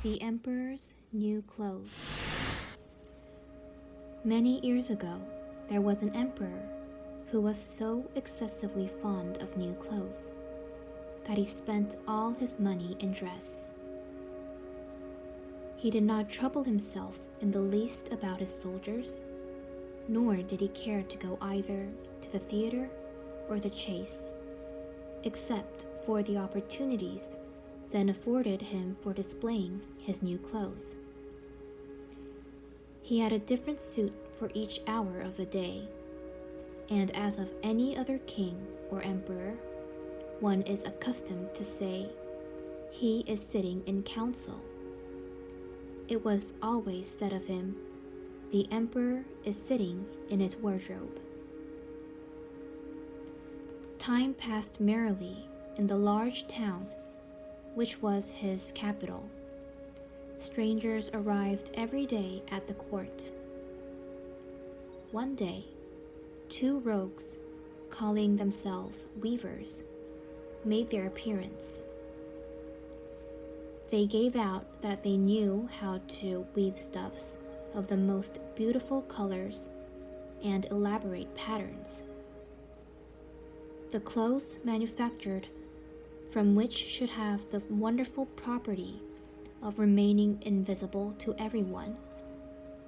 The Emperor's New Clothes. Many years ago, there was an emperor who was so excessively fond of new clothes that he spent all his money in dress. He did not trouble himself in the least about his soldiers, nor did he care to go either to the theater or the chase, except for the opportunities then afforded him for displaying his new clothes. He had a different suit for each hour of the day, and as of any other king or emperor, one is accustomed to say, "He is sitting in council." It was always said of him, "The emperor is sitting in his wardrobe." Time passed merrily in the large town which was his capital. Strangers arrived every day at the court. One day, two rogues, calling themselves weavers, made their appearance. They gave out that they knew how to weave stuffs of the most beautiful colors and elaborate patterns. The clothes manufactured from which should have the wonderful property of remaining invisible to everyone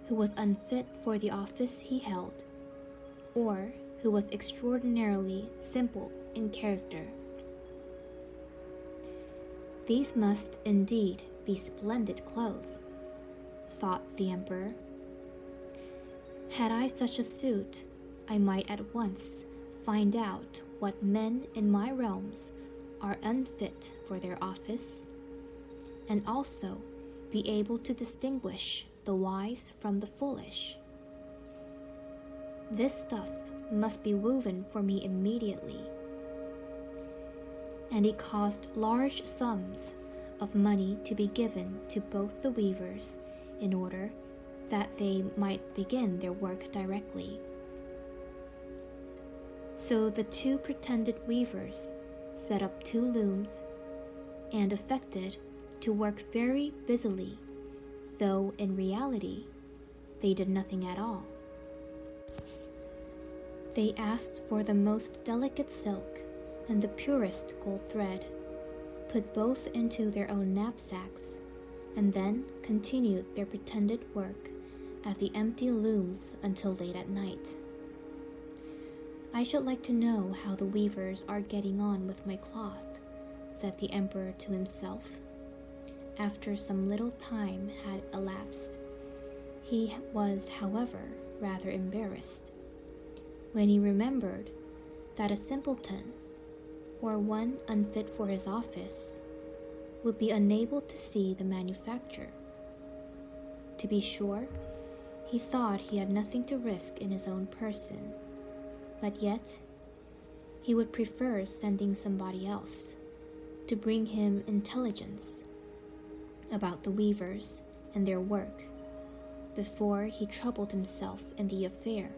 who was unfit for the office he held, or who was extraordinarily simple in character. These must indeed be splendid clothes, thought the emperor. Had I such a suit, I might at once find out what men in my realms are unfit for their office, and also be able to distinguish the wise from the foolish. This stuff must be woven for me immediately. And he caused large sums of money to be given to both the weavers in order that they might begin their work directly. So the two pretended weavers set up two looms, and affected to work very busily, though in reality they did nothing at all. They asked for the most delicate silk and the purest gold thread, put both into their own knapsacks, and then continued their pretended work at the empty looms until late at night. "I should like to know how the weavers are getting on with my cloth," said the emperor to himself. After some little time had elapsed, he was, however, rather embarrassed, when he remembered that a simpleton, or one unfit for his office, would be unable to see the manufacture. To be sure, he thought he had nothing to risk in his own person, but yet he would prefer sending somebody else to bring him intelligence about the weavers and their work before he troubled himself in the affair.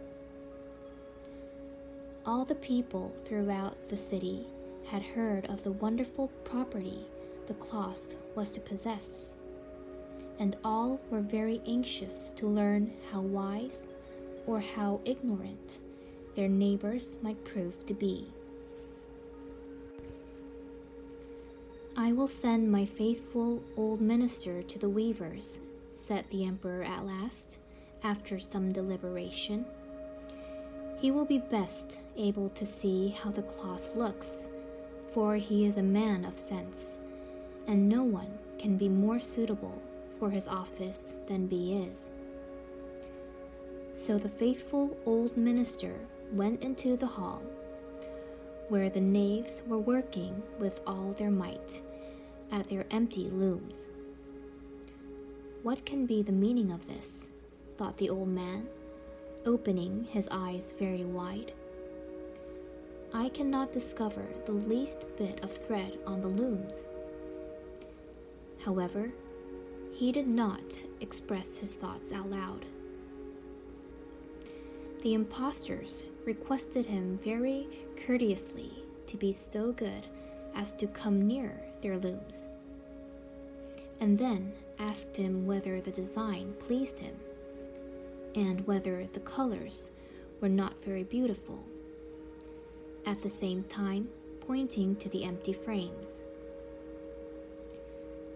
All the people throughout the city had heard of the wonderful property the cloth was to possess, and all were very anxious to learn how wise or how ignorant their neighbors might prove to be. "I will send my faithful old minister to the weavers," said the emperor at last, after some deliberation. "He will be best able to see how the cloth looks, for he is a man of sense, and no one can be more suitable for his office than he is." So the faithful old minister went into the hall, where the knaves were working with all their might at their empty looms. "What can be the meaning of this?" thought the old man, opening his eyes very wide. "I cannot discover the least bit of thread on the looms." However, he did not express his thoughts out loud. The impostors requested him very courteously to be so good as to come near their looms, and then asked him whether the design pleased him, and whether the colors were not very beautiful, at the same time pointing to the empty frames.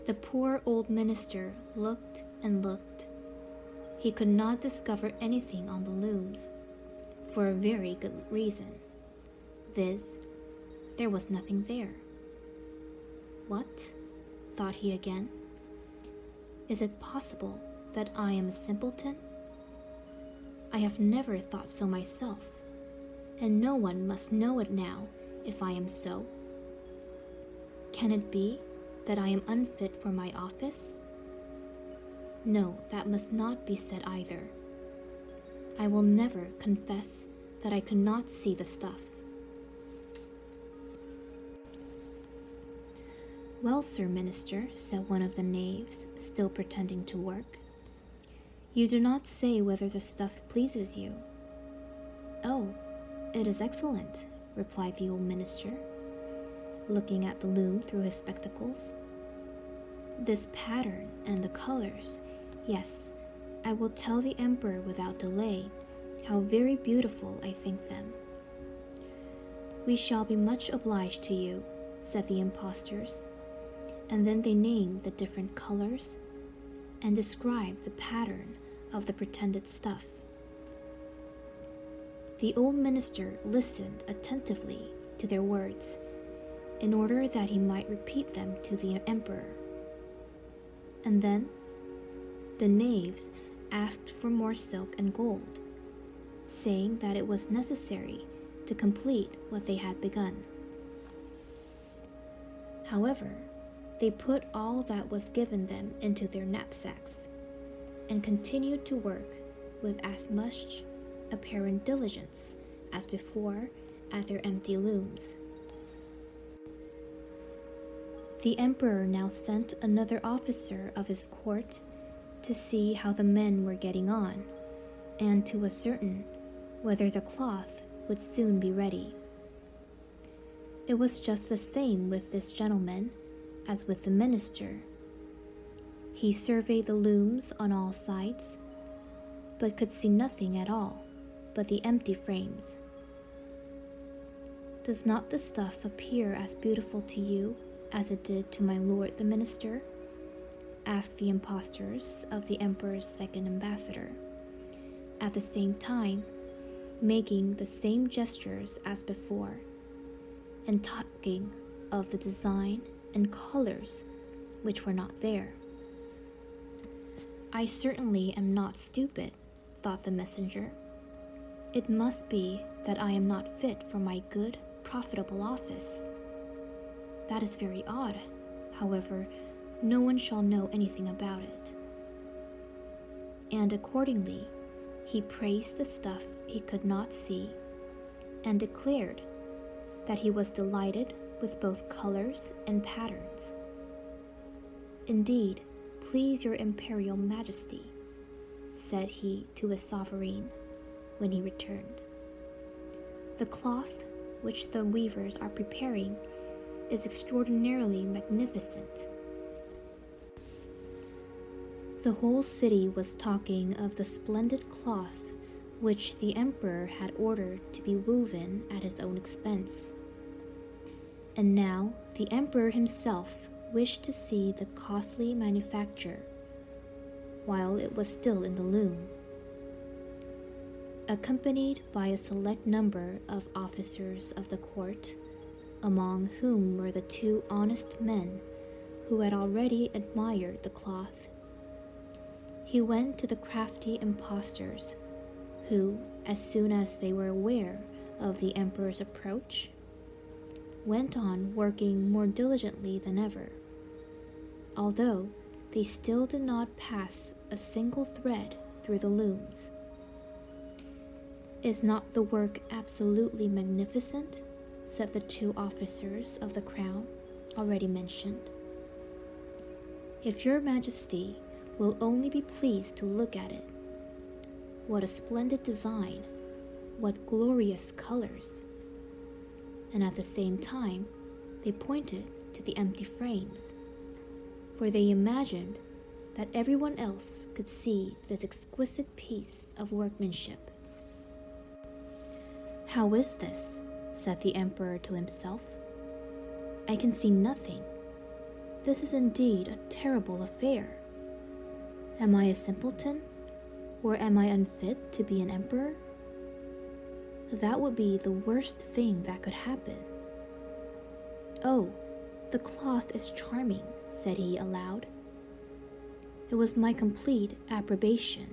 The poor old minister looked and looked. He could not discover anything on the looms, for a very good reason, viz., there was nothing there. What? Thought he again. Is it possible that I am a simpleton? I have never thought so myself, and no one must know it now if I am so. Can it be that I am unfit for my office? No, that must not be said either. I will never confess that I could not see the stuff. Well, Sir Minister, said one of the knaves, still pretending to work, you do not say whether the stuff pleases you. Oh, it is excellent, replied the old minister, looking at the loom through his spectacles. This pattern and the colors, yes, I will tell the emperor without delay how very beautiful I think them. We shall be much obliged to you, said the impostors, and then they named the different colors and described the pattern of the pretended stuff. The old minister listened attentively to their words in order that he might repeat them to the emperor. And then the knaves asked for more silk and gold, saying that it was necessary to complete what they had begun. However, they put all that was given them into their knapsacks and continued to work with as much apparent diligence as before at their empty looms. The emperor now sent another officer of his court to see how the men were getting on and to ascertain whether the cloth would soon be ready. It was just the same with this gentleman as with the minister. He surveyed the looms on all sides, but could see nothing at all but the empty frames. Does not the stuff appear as beautiful to you as it did to my lord the minister? Asked the impostors of the emperor's second ambassador, at the same time making the same gestures as before, and talking of the design and colors which were not there. I certainly am not stupid, thought the messenger. It must be that I am not fit for my good, profitable office. That is very odd. However, no one shall know anything about it. And accordingly, he praised the stuff he could not see, and declared that he was delighted with both colors and patterns. Indeed, please your imperial majesty, said he to his sovereign when he returned. The cloth which the weavers are preparing is extraordinarily magnificent. The whole city was talking of the splendid cloth which the emperor had ordered to be woven at his own expense. And now the emperor himself wished to see the costly manufacture while it was still in the loom. Accompanied by a select number of officers of the court, among whom were the two honest men who had already admired the cloth, he went to the crafty impostors, who, as soon as they were aware of the emperor's approach, went on working more diligently than ever, although they still did not pass a single thread through the looms. Is not the work absolutely magnificent? Said the two officers of the crown already mentioned. If your majesty will only be pleased to look at it. What a splendid design, what glorious colors. And at the same time, they pointed to the empty frames. for they imagined that everyone else could see this exquisite piece of workmanship. "How is this?" said the emperor to himself. "I can see nothing. This is indeed a terrible affair. Am I a simpleton, or am I unfit to be an emperor? That would be the worst thing that could happen. Oh, the cloth is charming," said he aloud. It was my complete approbation.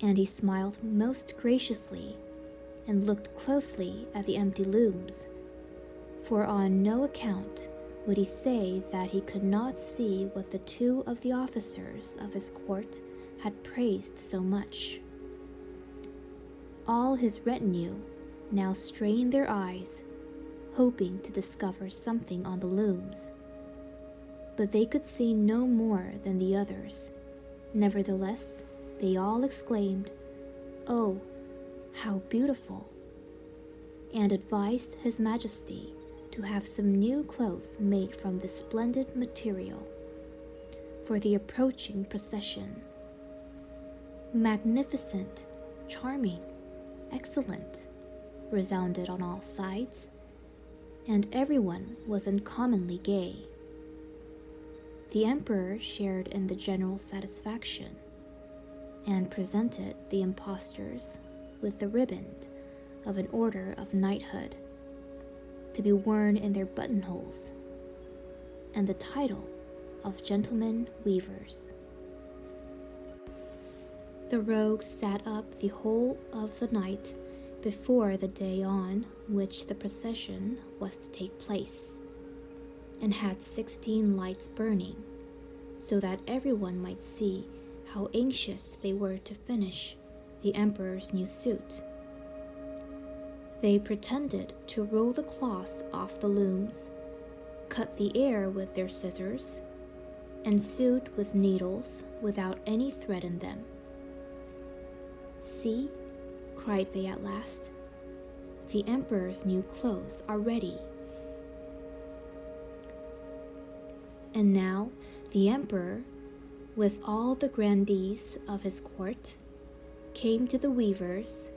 And he smiled most graciously and looked closely at the empty looms, for on no account would he say that he could not see what the two of the officers of his court had praised so much. All his retinue now strained their eyes, hoping to discover something on the looms, but they could see no more than the others. Nevertheless, they all exclaimed, "Oh, how beautiful!" and advised His Majesty to have some new clothes made from this splendid material for the approaching procession. "Magnificent, charming, excellent," resounded on all sides, and everyone was uncommonly gay. The emperor shared in the general satisfaction, and presented the impostors with the riband of an order of knighthood, to be worn in their buttonholes, and the title of gentlemen weavers. The rogues sat up the whole of the night before the day on which the procession was to take place, and had 16 lights burning, so that everyone might see how anxious they were to finish the emperor's new suit. They pretended to roll the cloth off the looms, cut the air with their scissors, and sewed with needles without any thread in them. "See," cried they at last, "the emperor's new clothes are ready." And now the emperor, with all the grandees of his court, came to the weavers,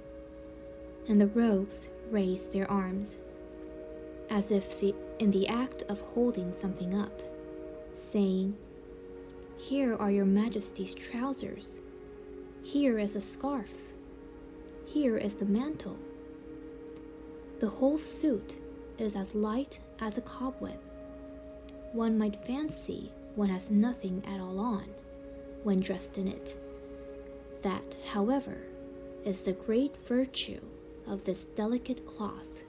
and the rogues raised their arms, as if in the act of holding something up, saying, "Here are your Majesty's trousers. Here is a scarf. Here is the mantle. The whole suit is as light as a cobweb. One might fancy one has nothing at all on when dressed in it. That, however, is the great virtue of this delicate cloth."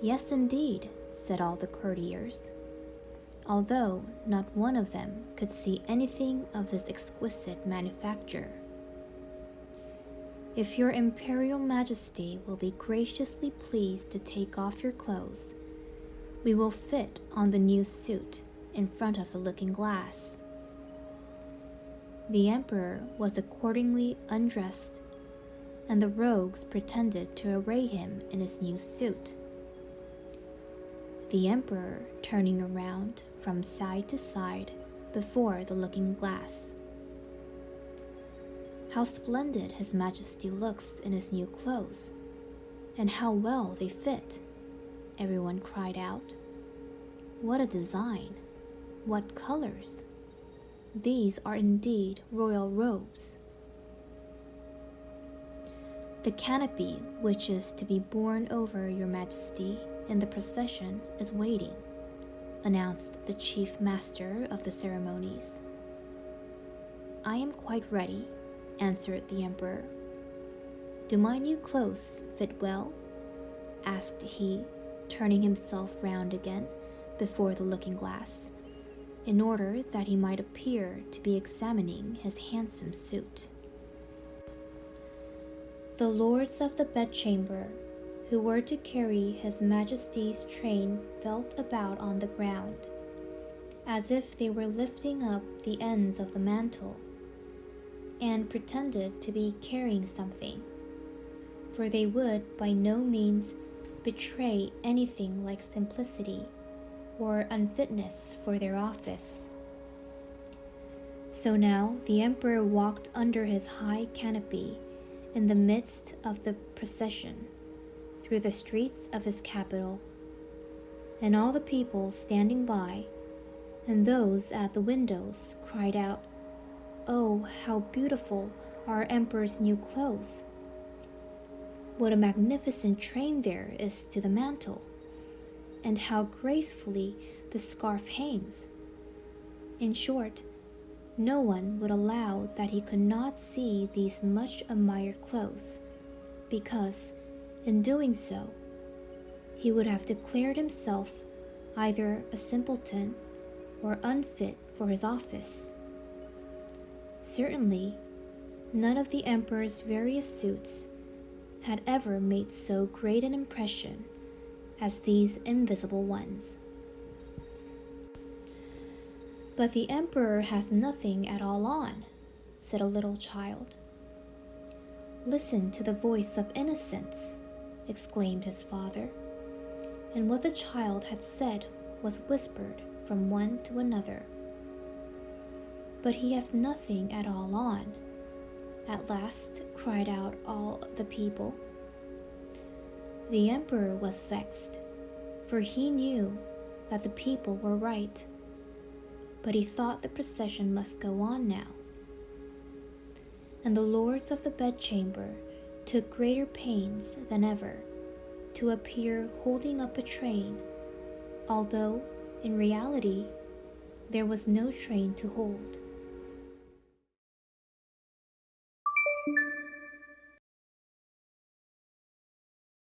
"Yes, indeed," said all the courtiers, although not one of them could see anything of this exquisite manufacture. "If your Imperial Majesty will be graciously pleased to take off your clothes, we will fit on the new suit in front of the looking-glass." The emperor was accordingly undressed, and the rogues pretended to array him in his new suit. The emperor turning around from side to side before the looking-glass. "How splendid His Majesty looks in his new clothes, and how well they fit!" everyone cried out. "What a design! What colors! These are indeed royal robes." "The canopy which is to be borne over your Majesty in the procession is waiting," announced the chief master of the ceremonies. "I am quite ready," answered the emperor. "Do my new clothes fit well?" asked he, turning himself round again before the looking-glass, in order that he might appear to be examining his handsome suit. The lords of the bedchamber, who were to carry His Majesty's train, felt about on the ground, as if they were lifting up the ends of the mantle, and pretended to be carrying something, for they would by no means betray anything like simplicity or unfitness for their office. So now the emperor walked under his high canopy in the midst of the procession through the streets of his capital, and all the people standing by and those at the windows cried out, "Oh, how beautiful are our emperor's new clothes! What a magnificent train there is to the mantle, and how gracefully the scarf hangs!" In short, no one would allow that he could not see these much admired clothes, because, in doing so, he would have declared himself either a simpleton or unfit for his office. Certainly, none of the emperor's various suits had ever made so great an impression as these invisible ones. "But the emperor has nothing at all on," said a little child. "Listen to the voice of innocence," exclaimed his father, and what the child had said was whispered from one to another. "But he has nothing at all on," at last cried out all the people. The emperor was vexed, for he knew that the people were right, but he thought the procession must go on now. And the lords of the bedchamber took greater pains than ever to appear holding up a train, although in reality there was no train to hold.